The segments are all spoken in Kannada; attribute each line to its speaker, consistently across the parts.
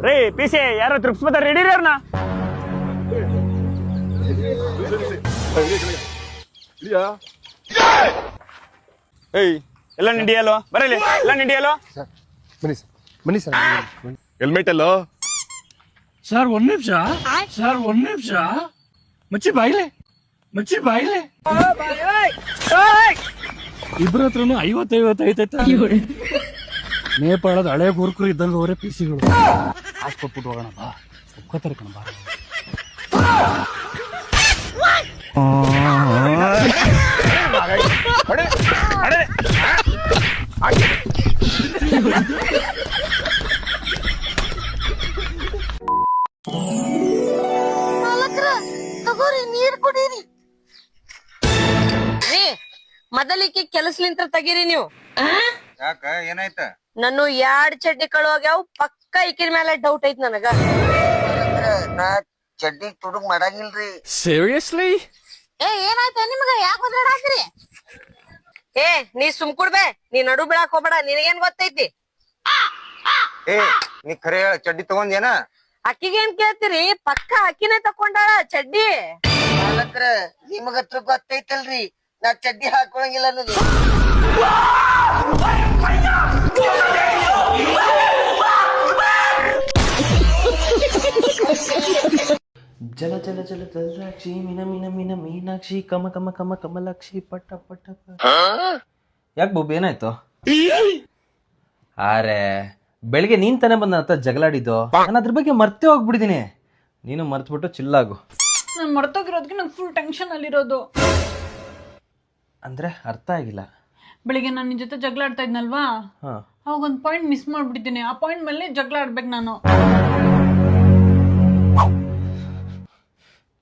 Speaker 1: ರೀ ಪಿಸಿ ಯಾರೋ ತೃಪ್ಸ್ಬತ್ತಾರ ರೆಡಿ ರೀ ಅವ್ರನ್ನ. ಏಯ್ ಎಲ್ಲ ನಿಂಡಿಯಲ್ಲೋ ಬರಲಿ, ಎಲ್ಲ ನಿಂಡಿಯಲ್ಲೋ.
Speaker 2: ಬನ್ನಿ ಸರ್, ಬನ್ನಿ ಸರ್.
Speaker 3: ಹೆಲ್ಮೆಟ್ ಅಲ್ಲೋ
Speaker 4: ಸರ್. ಒಂದ್ ನಿಮಿಷ ಸರ್, ಒಂದ್ ನಿಮಿಷ. ಮಚ್ಚಿ ಬಾಯಿಲೆ, ಮಚ್ಚಿ ಬಾಯಿಲೆ. ಇಬ್ರ ಹತ್ರನು 50-50 ಐತೈತೆ. ನೇಪಾಳದ ಹಳೆ ಗುರುಕರು ಇದ್ದಂಗ ಅವರೇ ಪಿಸಿಗಳು. ಹಾಸ್ಕೊಟ್ಬಿಟ್ಟು ಹೋಗೋಣ ಬಾ, ಒಪ್ಕೋತಾರೆ ಕಣ ಬಾ.
Speaker 5: ನೀರ್ ಕುಡೀರಿ ರೀ. ಮೊದಲಿಕ್ಕೆ ಕೆಲಸಲಿಂತ್ರ ತೆಗೀರಿ ನೀವು.
Speaker 6: ಯಾಕ ಏನಾಯ್ತ?
Speaker 5: ನಾನು 2 ಚಡ್ಡಿ ಕಳುವಾಗ್ಯಾವ. ಪಕ್ಕ ಈಕಿನ ಮೇಲೆ ಡೌಟ್ ಐತ್ ನನಗ.
Speaker 6: ನಾ ಚಡ್ಡಿ ತುಡುಗ್ ಮಾಡಂಗಿಲ್ರಿ.
Speaker 4: ಸೀರಿಯಸ್ಲಿ?
Speaker 5: ಏನಾಯ್ತ ನಿಮ್ಗ? ಯಾಕೆ ಬದಲಾಡ್ರಿ? ನೀ ಸುಮ್ ಕುಡ್ಬೇ, ನೀ ನಡು ಬಿಡಾಕ್ ಹೋಗ್ಬೇಡ. ನಿನಗೇನ್ ಗೊತ್ತೈತಿ?
Speaker 6: ನೀ ಖರೆ ಹೇಳ, ಚಡ್ಡಿ ತಗೊಂಡೇನ?
Speaker 5: ಅಕ್ಕಿಗೇನ್ ಕೇಳ್ತೀರಿ? ಪಕ್ಕ ಅಕ್ಕಿನೇ ತಕೊಂಡಾಳ ಚಡ್ಡಿ.
Speaker 6: ಮಾಲಕ್ರ ನಿಮಗತ್ರ ಗೊತ್ತೈತಲ್ರಿ, ನಾ ಚಡ್ಡಿ ಹಾಕೊಳಂಗಿಲ್ಲ ಅನ್ನೋದು.
Speaker 7: ಜಲ ಜಲ ಜಲ ಜಲರಾಕ್ಷಿ ಮೀನ ಮೀನ ಮೀನ ಮೀನಾಕ್ಷಿ ಕಮ ಕಮ ಕಮ ಕಮಲಾಕ್ಷಿ ಪಟ ಪಟ. ಯಾಕೆ ಬೊಬ್ಬ ಏನಾಯ್ತು? ಅರೆ ಬೆಳಿಗ್ಗೆ ನೀನ್ ತಾನೇ ಬಂದ ಹತ್ರ ಜಗಳಾಡಿದ್ದು. ನಾನು ಅದ್ರ ಬಗ್ಗೆ ಮರ್ತೇ ಹೋಗ್ಬಿಟ್ಟಿದೀನಿ. ನೀನು ಮರ್ತ್ಬಿಟ್ಟು ಚಿಲ್ಲಾಗು.
Speaker 8: ನಾನು ಮರ್ತೋಗಿರೋದಕ್ಕೆ ನಂಗೆ ಫುಲ್ ಟೆನ್ಷನ್ ಅಲ್ಲಿರೋದು.
Speaker 7: ಅಂದ್ರೆ ಅರ್ಥ ಆಗಿಲ್ಲ.
Speaker 8: ಬೆಳಿಗ್ಗೆ ನಾನು ನಿನ್ ಜೊತೆ ಜಗಳ ಆಡ್ತಾ ಇದ್ನಲ್ವಾ, ಅವಾಗ ಒಂದು ಪಾಯಿಂಟ್ ಮಿಸ್ ಮಾಡ್ಬಿಟ್ಟಿದ್ದೀನಿ. ಆ ಪಾಯಿಂಟ್ ಮೇಲೆ ಜಗಳ ಆಡ್ಬೇಕು ನಾನು.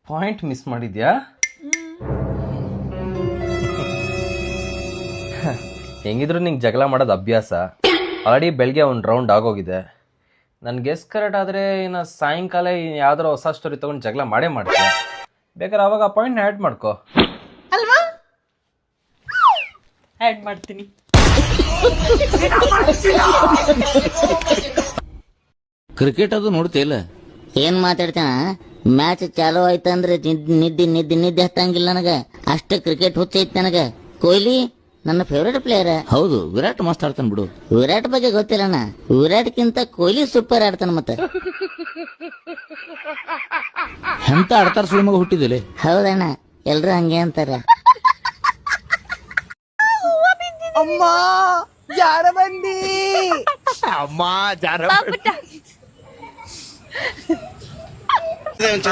Speaker 7: ಪಾಯಿಂಟ್ ಮಿಸ್ ಮಾಡಿದ್ಯಾ? ಹೆಂಗಿದ್ರು ನಿಂಗೆ ಜಗಳ ಮಾಡೋದು ಅಭ್ಯಾಸ. ಆಲ್ರೆಡಿ ಬೆಳಗ್ಗೆ ಒಂದು ರೌಂಡ್ ಆಗೋಗಿದೆ. ನನ್ನ ಗೆಸ್ ಕರೆಕ್ಟ್ ಆದರೆ ಇನ್ನು ಸಾಯಂಕಾಲ ಯಾವ್ದಾರು ಹೊಸ ಸ್ಟೋರಿ ತೊಗೊಂಡು ಜಗಳ ಮಾಡೇ ಮಾಡ್ತೀನಿ. ಬೇಕಾದ್ರೆ ಅವಾಗ ಆ ಪಾಯಿಂಟ್ನ ಆ್ಯಡ್ ಮಾಡ್ಕೋ.
Speaker 8: ಅಲ್ವಾ? ಆ್ಯಡ್ ಮಾಡ್ತೀನಿ.
Speaker 9: ಕ್ರಿಕೆಟ್ ಅದು ನೋಡ್ತಿಲ್ಲ?
Speaker 10: ಏನ್ ಮಾತಾಡ್ತಾನ? ಮ್ಯಾಚ್ ಚಾಲೂ ಆಯ್ತಂದ್ರೆ ನಿದ್ದೆ ನಿದ್ದೆ ನಿದ್ದೆ ಹತ್ತಂಗಿಲ್ಲ ನನಗ. ಅಷ್ಟ ಕ್ರಿಕೆಟ್ ಹುಚ್ಚೈತ್ ನನಗ. ಕೊಹ್ಲಿ ನನ್ನ ಫೇವ್ರೇಟ್ ಪ್ಲೇಯರ್.
Speaker 9: ಹೌದು, ವಿರಾಟ್ ಮಸ್ತ್ ಆಡ್ತಾನ ಬಿಡು.
Speaker 10: ವಿರಾಟ್ ಬಗ್ಗೆ ಗೊತ್ತಿಲ್ಲಣ್ಣ. ವಿರಾಟ್ಕಿಂತ ಕೊಹ್ಲಿ ಸೂಪರ್ ಆಡ್ತಾನ. ಮತ್ತೆ
Speaker 9: ಎಂತ ಆಡ್ತಾರ ಸುಳ್ಳು ಮಗ ಹುಟ್ಟಿದಲ್ಲಿ.
Speaker 10: ಹೌದಣ್ಣ, ಎಲ್ರು ಹಂಗೆ ಅಂತಾರ.
Speaker 6: ಅಮ್ಮ ಜಾರ ಬಂದಿ, ಅಮ್ಮ ಜಾರ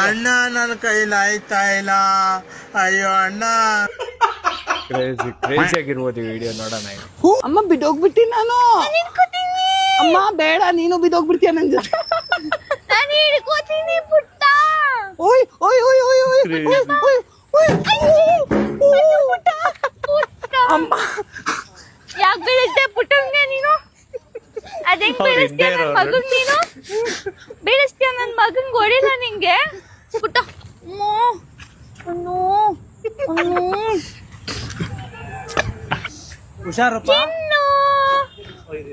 Speaker 6: ಅಣ್ಣ, ನನ್ನ ಕೈಲಿ ಆಯ್ತಾ ಇಲ್ಲ. ಅಯ್ಯೋ ಅಣ್ಣ.
Speaker 1: ಕ್ರೇಜಿ ಆಗಿರ್ಬೋದು ಈ ವಿಡಿಯೋ ನೋಡೋಣ.
Speaker 6: ಅಮ್ಮ ಬಿದ್ದೋಗ್ಬಿಟ್ಟಿ ನಾನು. ಅಮ್ಮ ಬೇಡ, ನೀನು ಬಿದ್ದೋಗ್ಬಿಡ್ತೀಯ ನನ್ ಜೊತೆ. ಓಯ್ ಓಯ್ ಓಯ್ ಓಯ್ ಓಯ್ ಓಯ್. ಅಮ್ಮ
Speaker 8: ಯಾಕೆ ಬೆಳೆಸ್ದೆ ಪುಟ್ಟಂಗೆ ನೀನು? ಅದೇಂಗ್ ಬೆಳೆಸ್ತೀಯ ನನ್ ಮಗನ್ ನೀನು? ಬೆಳೆಸ್ತೀಯ ನನ್ ಮಗನ್ ಹೊಡಿಲ್ಲ ನಿಂಗೆ ಪುಟ್ಟ?
Speaker 6: ಹುಷಾರಪ್ಪ.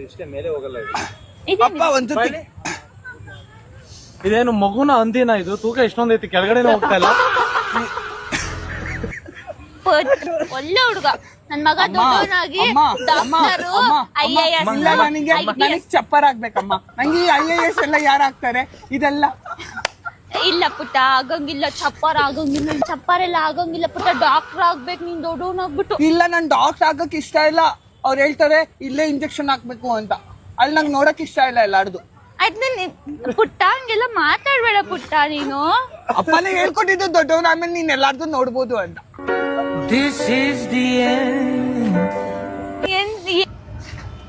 Speaker 1: ಇಷ್ಟೇ ಮೇಲೆ ಹೋಗಲ್ಲ.
Speaker 6: ಅಪ್ಪ ಒಂದ್ಸತಿ
Speaker 4: ಇದೇನು ಮಗುನ ಅಂದಿನ? ಇದು ತೂಕ ಎಷ್ಟೊಂದೈತಿ, ಕೆಳಗಡೆ ಹೋಗ್ತಾ ಇಲ್ಲ.
Speaker 8: ಒಳ್ಳೆ ಹುಡುಗ ನನ್ ಮಗ. ದೊಡ್ಡವನಾಗಿ ಡಾಕ್ಟರು, IAS.
Speaker 6: ನನಗೆ ಚಪ್ಪರ್ ಆಗ್ಬೇಕಮ್ಮ. ನಂಗೆ ಈ IAS ಎಲ್ಲ ಯಾರು ಆಗ್ತಾರೆ? ಇದೆಲ್ಲ
Speaker 8: ಇಲ್ಲ ಪುಟ್ಟ, ಆಗಂಗಿಲ್ಲ. ಚಪ್ಪರ್ ಆಗಂಗಿಲ್ಲ, ಚಪ್ಪರೆಲ್ಲ ಆಗಂಗಿಲ್ಲ ಪುಟ್ಟ. ಡಾಕ್ಟರ್ ಆಗ್ಬೇಕು ನೀನ್ ದೊಡ್ಡವನಾಗ್ಬಿಟ್ಟು.
Speaker 6: ಇಲ್ಲ, ನನ್ ಡಾಕ್ಟರ್ ಆಗಕ್ ಇಷ್ಟ ಇಲ್ಲ. ಅವ್ರು ಹೇಳ್ತಾರೆ ಇಲ್ಲೇ ಇಂಜೆಕ್ಷನ್ ಹಾಕ್ಬೇಕು ಅಂತ. ಅಲ್ಲಿ ನಂಗೆ ನೋಡಕ್ ಇಷ್ಟ ಇಲ್ಲ ಎಲ್ಲಾರ್ದು.
Speaker 8: ಆಯ್ತು ಪುಟ್ಟ, ಹಂಗೆಲ್ಲ ಮಾತಾಡ್ಬೇಡ ಪುಟ್ಟ ನೀನು.
Speaker 6: ಅಪ್ಪನೇ ಹೇಳ್ಕೊಟ್ಟಿದ್ದು ದೊಡ್ಡವನ, ಆಮೇಲೆ ನೀನ್ ಎಲ್ಲಾರ್ದು ನೋಡ್ಬೋದು ಅಂತ.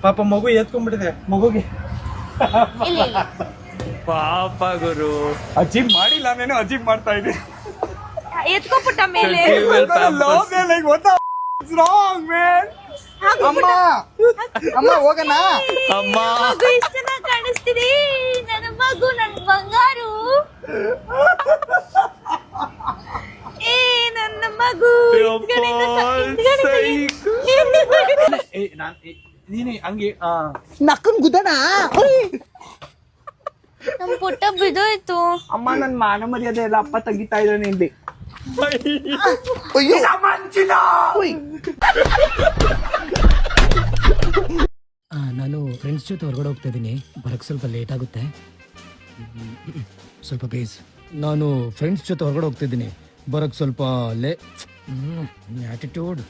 Speaker 4: ಪಾಪ ಮಗು ಎತ್ಕೊಂಡ್ಬಿಟ್ಟಿದೆ. ಮಗುಗೆ
Speaker 1: ಪಾಪ ಗುರು.
Speaker 4: ಅಜೀಬ್ ಮಾಡಿಲ್ಲ, ನಾನು ಅಜೀಬ್ ಮಾಡ್ತಾ ಇದ್ದೀನಿ.
Speaker 8: ಎತ್ಕೋ ಪುಟ್ಟ ಮೇಲೆ.
Speaker 6: ಅಮ್ಮ ಅಮ್ಮ ಹೋಗಣ.
Speaker 1: ಅಮ್ಮ
Speaker 8: ಇಷ್ಟ ಚೆನ್ನಾಗಿ ಕಾಣಿಸ್ತೀರಿ. ನನ್ನ ಮಗು, ನನ್ ಬಂಗಾರು. ನನ್ನ ಮಗು.
Speaker 4: ನೀನು ಹಂಗೆ
Speaker 6: ನಕ್ಕನ್ ಗುದಣ.
Speaker 8: ನಮ್ ಪುಟ್ಟ ಬಿದ್ದೋಯ್ತು.
Speaker 6: ಅಮ್ಮ ನನ್ ಮಾನ ಮರ್ಯಾದೆ ಎಲ್ಲ ಅಪ್ಪ ತೆಗಿತಾ ಇದ್ದಾನೆ ಇಲ್ಲಿ.
Speaker 3: ನಾನು ಫ್ರೆಂಡ್ಸ್ ಜೊತೆ ಹೊರಗಡೆ ಹೋಗ್ತಾ ಇದ್ದೀನಿ, ಬರಕ್ಕೆ ಸ್ವಲ್ಪ ಲೇಟ್ ಆಗುತ್ತೆ. ಸ್ವಲ್ಪ ಬೇಸ್. ನಾನು ಫ್ರೆಂಡ್ಸ್ ಜೊತೆ ಹೊರಗಡೆ ಹೋಗ್ತಿದ್ದೀನಿ, ಬರಕ್ಕೆ ಸ್ವಲ್ಪ ಆಟಿಟ್ಯೂಡ್.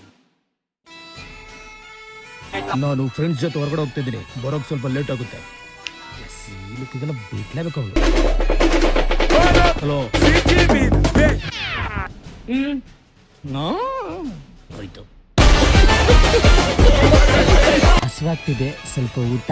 Speaker 3: ನಾನು ಫ್ರೆಂಡ್ಸ್ ಜೊತೆ ಹೊರಗಡೆ ಹೋಗ್ತಿದ್ದೀನಿ, ಬರೋಕ್ಕೆ ಸ್ವಲ್ಪ ಲೇಟ್ ಆಗುತ್ತೆ. ಈ ಲುಕ್ಕಿಗೆಲ್ಲ ಬೇಕಲೇಬೇಕು ಅವಳು. ಹಲೋ. ಆಯ್ತು. ಹಸಿವಾಗ್ತಿದೆ, ಸ್ವಲ್ಪ ಊಟ.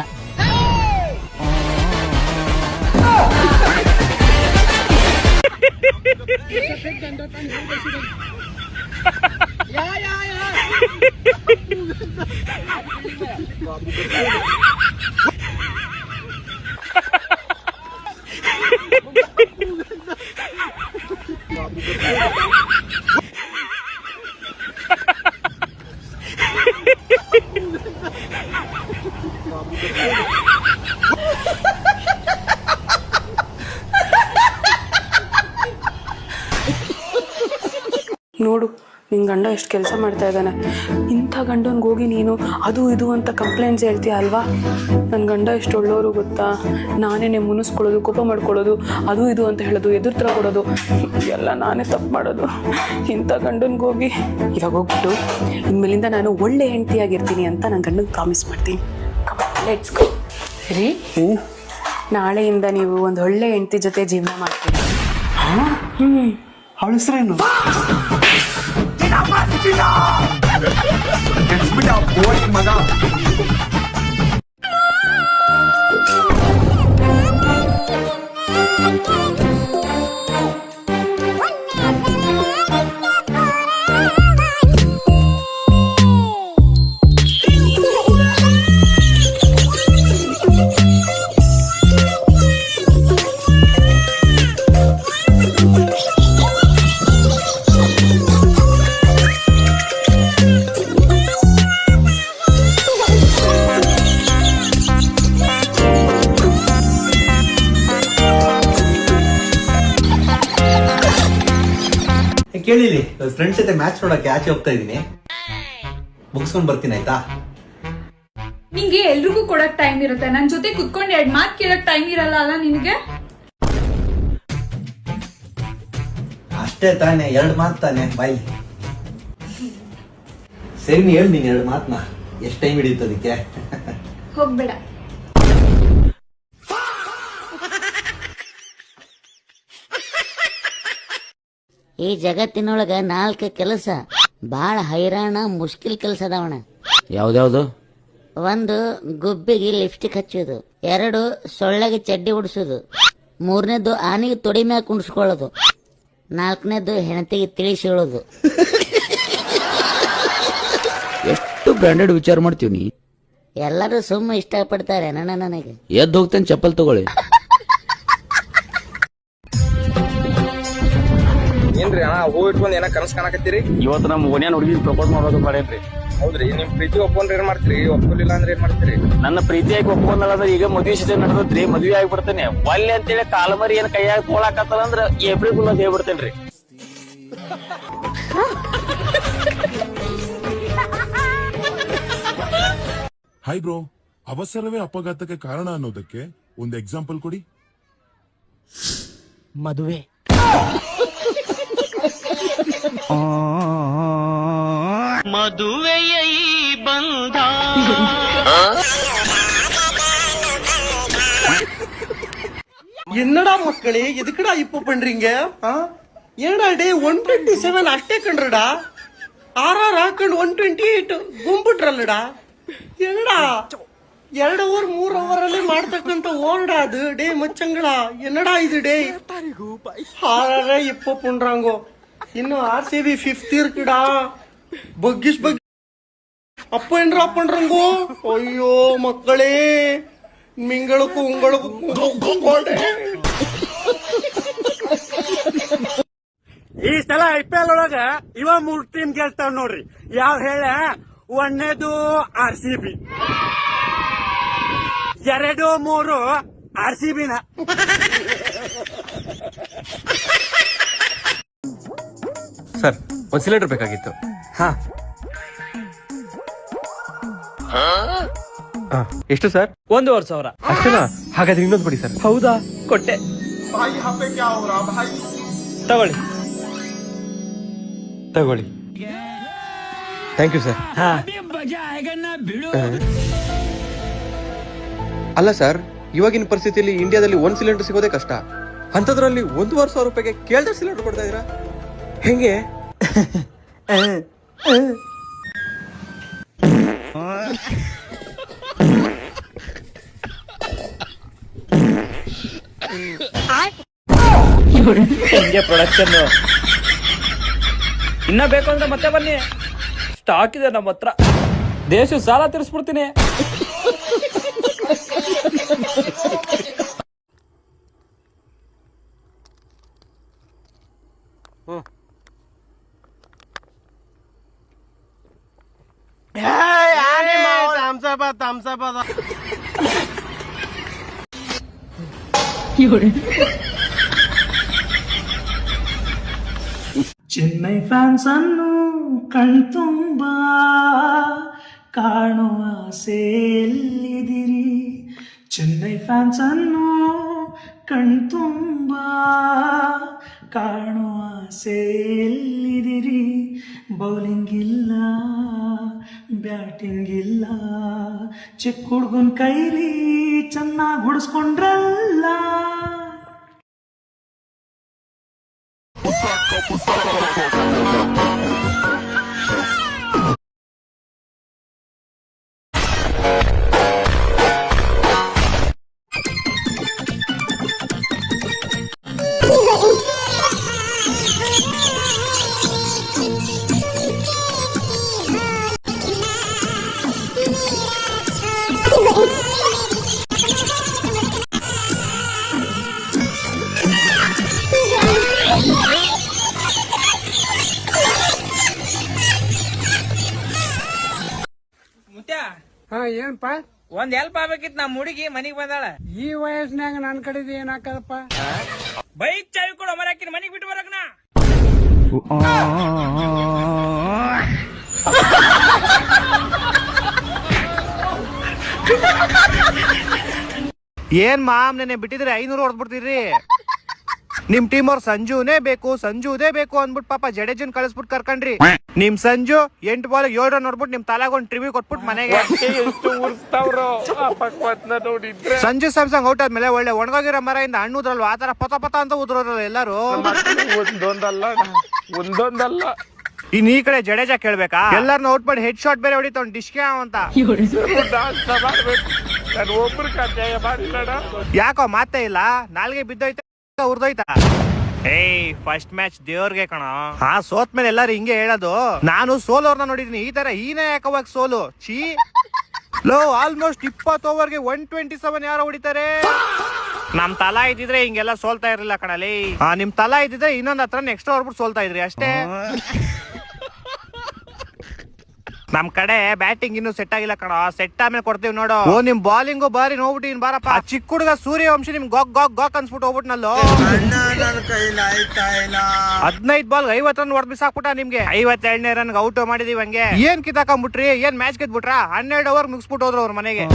Speaker 11: ನೋಡು ನಿನ್ ಗಂಡ ಎಷ್ಟು ಕೆಲಸ ಮಾಡ್ತಾ ಇದ್ದಾನೆ. ಇಂಥ ಗಂಡನ್ಗೆ ಹೋಗಿ ನೀನು ಅದು ಇದು ಅಂತ ಕಂಪ್ಲೇಂಟ್ಸ್ ಹೇಳ್ತೀಯ ಅಲ್ವಾ? ನನ್ನ ಗಂಡ ಎಷ್ಟು ಒಳ್ಳೆಯವರು ಗೊತ್ತಾ? ನಾನೇ ಮುನಿಸ್ಕೊಳ್ಳೋದು, ಕೋಪ ಮಾಡ್ಕೊಳ್ಳೋದು, ಅದು ಇದು ಅಂತ ಹೇಳೋದು, ಎದುರು ಕೊಡೋದು ಎಲ್ಲ ನಾನೇ ತಪ್ಪು ಮಾಡೋದು. ಇಂಥ ಗಂಡನ್ಗೆ ಹೋಗಿ ಇವಾಗ ಹೋಗ್ಬಿಟ್ಟು ಇನ್ಮೇಲಿಂದ ನಾನು ಒಳ್ಳೆ ಹೆಂಡತಿಯಾಗಿರ್ತೀನಿ ಅಂತ ನನ್ನ ಗಂಡಂಗೆ ಪ್ರಾಮಿಸ್ ಮಾಡ್ತೀನಿ. Let's go. ರೀ, ನಾಳೆಯಿಂದ ನೀವು ಒಂದು ಒಳ್ಳೆ ಹೆಂಡತಿ ಜೊತೆ ಜೀವನ ಮಾಡ್ತೀನಿ.
Speaker 6: ಅವಳ ಹೆಸರೇನು?
Speaker 12: ಕೇಳಿಲಿ, ಫ್ರೆಂಡ್ಸ್ ಜೊತೆ ಮ್ಯಾಚ್ ನೋಡಕ್ಕೆ ಆಚೆ ಹೋಗ್ತಾ ಇದೀನಿ, ಮುಗಿಸ್ಕೊಂಡ್ ಬರ್ತೀನಿ ಆಯ್ತಾ?
Speaker 8: ನಿಂಗೆ ಎಲ್ರಿಗೂ ಕೊಡಕ್ ಟೈಮ್ ಇರುತ್ತೆ, ನನ್ ಜೊತೆ ಕುತ್ಕೊಂಡು 2 ಮಾತು ಕೇಳಕ್ ಟೈಮ್ ಇರಲ್ಲ ಅಲ್ಲ ನಿನ್ಗೆ?
Speaker 12: ಅಷ್ಟೇ ತಾನೆ, 2 ಮಾತು ತಾನೆ, ಬಾಯ್. ಸರಿ, ನೀ ಹೇಳಿ ನೀನ್ 2 ಮಾತನ್ನ. ಎಷ್ಟು ಟೈಮ್ ಹಿಡಿಯುತ್ತೆ ಅದಕ್ಕೆ?
Speaker 8: ಹೋಗ್ಬೇಡ.
Speaker 10: ಈ ಜಗತ್ತಿನೊಳಗ 4 ಕೆಲಸ ಬಹಳ ಹೈರಾಣ ಮುಷ್ಕಿಲ್ ಕೆಲಸ ಅದಾವಣ.
Speaker 9: ಯಾವ್ದ್ಯಾವ್ದು?
Speaker 10: 1 ಗುಬ್ಬಿಗೆ ಲಿಪ್ಸ್ಟಿಕ್ ಹಚ್ಚೋದು, 2 ಸೊಳ್ಳೆಗೆ ಚಡ್ಡಿ ಉಡಿಸೋದು, 3ನೇದು ಆನೆಗೆ ತೊಡಿ ಮ್ಯಾಗ ಕುಣಿಸ್ಕೊಳ್ಳೋದು, 4ನೇದು ಹೆಣತಿಗೆ ತಿಳಿಸಿ ಹೇಳೋದು.
Speaker 9: ಎಷ್ಟು ಬ್ರ್ಯಾಂಡೆಡ್ ವಿಚಾರ ಮಾಡ್ತೀವಿ ನೀ.
Speaker 10: ಎಲ್ಲರೂ ಸುಮ್ಮ ಇಷ್ಟಪಡ್ತಾರೆ ನನಗೆ.
Speaker 9: ಎದ್ದು ಹೋಗ್ತೇನೆ, ಚಪ್ಪಲ್ ತಗೊಳ್ಳಿ.
Speaker 1: ಏನ್ರಿ ಅಣ್ಣ, ಹೂ ಇಟ್ಕೊಂಡ್ ಏನ ಕನಸ್ ಕಾಣಕತ್ತೀರಿ? ಇವತ್ತು ನಮ್ಮ ಓನ್ಯಾನ್ ಹುಡುಗಿ ಪ್ರಪೋಸ್ ಮಾಡೋದು ಮಾಡೇನ್ರಿ. ಹೌದ್ರಿ, ನಿಮ್ ಪ್ರೀತಿ ಒಪ್ಕೊಂಡ್ರೆ ಏನ್ ಮಾಡ್ತೀರಿ? ಒಪ್ಕೊಲಿಲ್ಲ ಅಂದ್ರೆ ಏನ್ ಮಾಡ್ತೀರಿ? ನನ್ನ ಪ್ರೀತಿಯಾಗಿ ಒಪ್ಕೊಂಡಲ್ಲ, ಈಗ ಮದ್ವೆ ಸೀಸನ್ ನಡೆದತ್ರಿ, ಮದ್ವೆ ಆಗ್ಬಿಡ್ತೇನೆ. ಒಲ್ಲೆ ಅಂತೇಳಿ ಕಾಲಮರಿ ಏನ್ ಕೈಯಾಗ ತೋಳಾಕತ್ತಲ್ಲ ಅಂದ್ರ ಏಪ್ರಿಲ್ ಫುಲ್ ಅಂತ ಹೇಳ್ಬಿಡ್ತೇನ್ರಿ.
Speaker 13: ಹಾಯ್ ಬ್ರೋ, ಅವಸರವೇ ಅಪಘಾತಕ್ಕೆ ಕಾರಣ ಅನ್ನೋದಕ್ಕೆ ಒಂದು ಎಕ್ಸಾಂಪಲ್ ಕೊಡಿ.
Speaker 3: ಮದುವೆ.
Speaker 6: ಮದುವೆಯ ಬಂಧ என்னடா மக்களே, எதுக்குடா இப்போ பண்றீங்க? ஏடா டே 127 ಅಷ್ಟೇ ಕಂಡ್ರடಾ, RR ಹಾಕೊಂಡು 128 ಗುಂಬಿಟ್ರಲ್ಲಡಾ. ಏನಡಾ 2 ಓವರ್ 3 ಓವರ್ ಅಲ್ಲಿ ಮಾಡ್ತಕ್ಕಂತ ಓಲ್ಡಾ ಅದು ಡೇ ಮಚ್ಚಂಗಳ. என்னடா இது டே? RR இப்போ பண்றாங்க. இன்னும் RCB 5th இருக்குடா. ಬಗ್ಗಿಸ್ ಅಪ್ಪ ಏನ್ರ ಪಂಡ್ರಂಗೋ. ಅಯ್ಯೋ ಮಕ್ಕಳೇ, ಮಿಂಗಳಕ್ಕೂ ಉಂಗಳಕ್ಕೂ ಈ ಸಲ IPL ಒಳಗ 3 ಟೀಮ್ ಗೆಲ್ತಾವ ನೋಡ್ರಿ. ಯಾವ ಹೇಳ? 1ನೇದು RCB, 2, 3 RCB-ನ.
Speaker 2: ಸರ್ ಒಂದ್ ಸಿಲಿಂಡರ್ ಬೇಕಾಗಿತ್ತು.
Speaker 6: ಹಾ
Speaker 2: ಎಷ್ಟು ಸರ್?
Speaker 6: 1,500.
Speaker 2: ಅಷ್ಟೇನಾ? ಹಾಗಾದ್ರೆ ಇನ್ನೊಂದು ಬಿಡಿ ಸರ್.
Speaker 6: ಹೌದಾ? ಕೊಟ್ಟೆ. ತಗೊಳ್ಳಿ.
Speaker 2: Thank you sir.
Speaker 6: ಹಾ
Speaker 2: ಅಲ್ಲ ಸರ್, ಇವಾಗಿನ ಪರಿಸ್ಥಿತಿಯಲ್ಲಿ ಇಂಡಿಯಾದಲ್ಲಿ ಒಂದ್ ಸಿಲಿಂಡರ್ ಸಿಗೋದೇ ಕಷ್ಟ. ಅಂತದ್ರಲ್ಲಿ 1,500 ರೂಪಾಯಿಗೆ ಕೇಳ್ದ ಸಿಲಿಂಡರ್ ಕೊಡ್ತಾ ಇದೀರಾ, ಹೆಂಗೆ?
Speaker 1: ಹಿಂಗೆ ಪ್ರೊಡಕ್ಷನ್. ಇನ್ನ ಬೇಕು ಅಂದ್ರೆ ಮತ್ತೆ ಬನ್ನಿ, ಸ್ಟಾಕ್ ಇದೆ ನಮ್ಮ ಹತ್ರ. ದೇಶ ಸಾಲ ತೀರಿಸ್ಬಿಡ್ತೀನಿ.
Speaker 6: ಚೆನ್ನೈ ಫ್ಯಾನ್ಸ್ ಅನ್ನು ಕಣ್ತುಂಬ ಕಾಣುವ ಆಸೆಯಲ್ಲಿದಿರಿ. ಚೆನ್ನೈ ಫ್ಯಾನ್ಸ್ ಅನ್ನು ಕಣ್ತುಂಬ ಕಾಣುವ ಆಸೆಯಲ್ಲಿದಿರಿ. ಬೌಲಿಂಗ್ ಇಲ್ಲ, ಬ್ಯಾಟಿಂಗ್ ಇಲ್ಲ, ಚಿಕ್ಕ ಹುಡ್ಗನ್ ಕೈಲಿ ಚೆನ್ನಾಗಿ ಹೊಡಿಸ್ಕೊಂಡ್ರಲ್ಲ.
Speaker 1: ಏನಪ್ಪ, ಒಂದ್ ಹೆಲ್ಪ್ ಆಗ್ಬೇಕಿತ್ತು. ನಮ್ ಹುಡುಗಿ ಮನಿಗ್ ಬಂದಾಳ. ಈ ವಯಸ್ಸಿನಾಗ ನನ್ ಕಡೆದು ಏನ್ ಹಾಕದಪ್ಪ? ಬೈಕ್ ಚಾವಿ ಕೊಡು, ಮರಕಿನ ಮನಿಗ್ ಬಿಟ್ಟು ಬರಕ್ನ.
Speaker 6: ಏನ್ ಮಾಮ್, ನೆನೆ ಬಿಟ್ಟಿದ್ರೆ 500 ಹೊಡೆದ್ಬಿಡ್ತೀರಿ. ನಿಮ್ ಟೀಮ್ ಅವ್ರ ಸಂಜುನೇ ಬೇಕು ಅಂದ್ಬಿಟ್ಟು ಪಾಪ ಜಡೇಜನ್ ಕಳಿಸ್ಬಿಟ್ಟು ಕರ್ಕೊಂಡ್ರಿ. ನಿಮ್ ಸಂಜು 8 ಬಾಲ್ 7 ರನ್ ನೋಡ್ಬಿಟ್ಟು ನಿಮ್ ತಲಾಗ ಒಂದ್ ಟ್ರಿವಿ ಕೊಟ್ಬಿಟ್ಟು ಮನೆಗೆ. ಸಂಜು ಸ್ಯಾಮ್ಸಂಗ್ ಔಟ್ ಆದ್ಮೇಲೆ ಒಳ್ಳೆ ಒಣಗೋಗಿರೋ ಮರದಿಂದ ಹಣ್ಣುದ್ರಲ್ವ, ಆತರ ಪತ ಪತ ಅಂತ ಉದ್ರಲ್ಲ ಎಲ್ಲಾರು.
Speaker 1: ಒಂದೊಂದಲ್ಲ
Speaker 6: ಇನ್ ಈ ಕಡೆ ಜಡೇಜಾ ಕೇಳ್ಬೇಕಾ? ಎಲ್ಲಾರನ್ನ ಔಟ್ ಮಾಡಿ ಹೆಡ್ ಶಾಟ್ ಬೇರೆ ಹೊಡಿತಾವ್ ಡಿಶ್ಕೆ ಅಂತ. ಯಾಕೋ ಮಾತೇ ಇಲ್ಲ, ನಾಲ್ಗೆ ಬಿದ್ದೋಯ್ತ ಉರ್ದೋಯ್ತಾ? ಏಯ್, ಫಸ್ಟ್ ಮ್ಯಾಚ್ ದೇವ್ರಿಗೆ ಕಣ. ಹಾ, ಸೋತ್ ಮೇಲೆ ಎಲ್ಲಾರು ಹಿಂಗೆ ಹೇಳೋದು. ನಾನು ಸೋಲೋರ್ನ ನೋಡಿದೀನಿ, ಈ ತರ ಈನೇ ಯಾಕವಾಗ ಸೋಲು ಚೀ. ಲೋ, ಆಲ್ಮೋಸ್ಟ್ 20 ಓವರ್ಗೆ 127 ಯಾರು ಹೊಡಿತಾರೆ. ನಮ್ ತಲಾ ಇದ್ದಿದ್ರೆ ಹಿಂಗೆಲ್ಲ ಸೋಲ್ತಾ ಇರ್ಲಿಲ್ಲ ಕಣಲಿ. ನಿಮ್ ತಲಾ ಇದ್ದಿದ್ರೆ ಇನ್ನೊಂದ್ ಹತ್ರ ನೆಕ್ಸ್ಟ್ ಹೊರ್ಬಿಟ್ಟು ಸೋಲ್ತಾ ಇದ್ರಿ ಅಷ್ಟೇ. ನಮ್ ಕಡೆ ಬ್ಯಾಟಿಂಗ್ ಇನ್ನು ಸೆಟ್ ಆಗಿಲ್ಲ ಕಣ, ಸೆಟ್ ಆಮೇಲೆ ಕೊಡ್ತೀವಿ ನೋಡು. ಓ, ನಿಮ್ ಬಾಲಿಂಗು ಬಾರಿ ನೋಡ್ಬಿಟ್ಟು ಬಾರಪ್ಪ. ಚಿಕ್ಕ ಹುಡುಗ ಸೂರ್ಯವಂಶಿ ನಿಮ್ ಗಾಕ್ ಗಾಕ್ ಗಾಕ್ ಅನ್ಸ್ಬಿಟ್ಟು ಹೋಗ್ಬಿಟ್ನಲ್ಲೋ. 15 ಬಾಲ್ 50 ರನ್ ಹೊಡೆದ್ ಬಿಸಾಕ್ಬಿಟ್ಟ ನಿಮ್ಗೆ. 52ನೇ ರನ್ಗೆ ಔಟ್ ಮಾಡಿದೀವಿ. ಹಂಗೆ ಏನ್ ಕಿತ್ತಾಕೊಂಡ್ಬಿಟ್ರಿ, ಏನ್ ಮ್ಯಾಚ್ ಗೆದ್ಬಿಟ್ರಾ? 12 ಓವರ್ ಮುಗಿಸ್ಬಿಟ್ಟು ಹೋದ್ರು ಅವ್ರ ಮನೆಗೆ.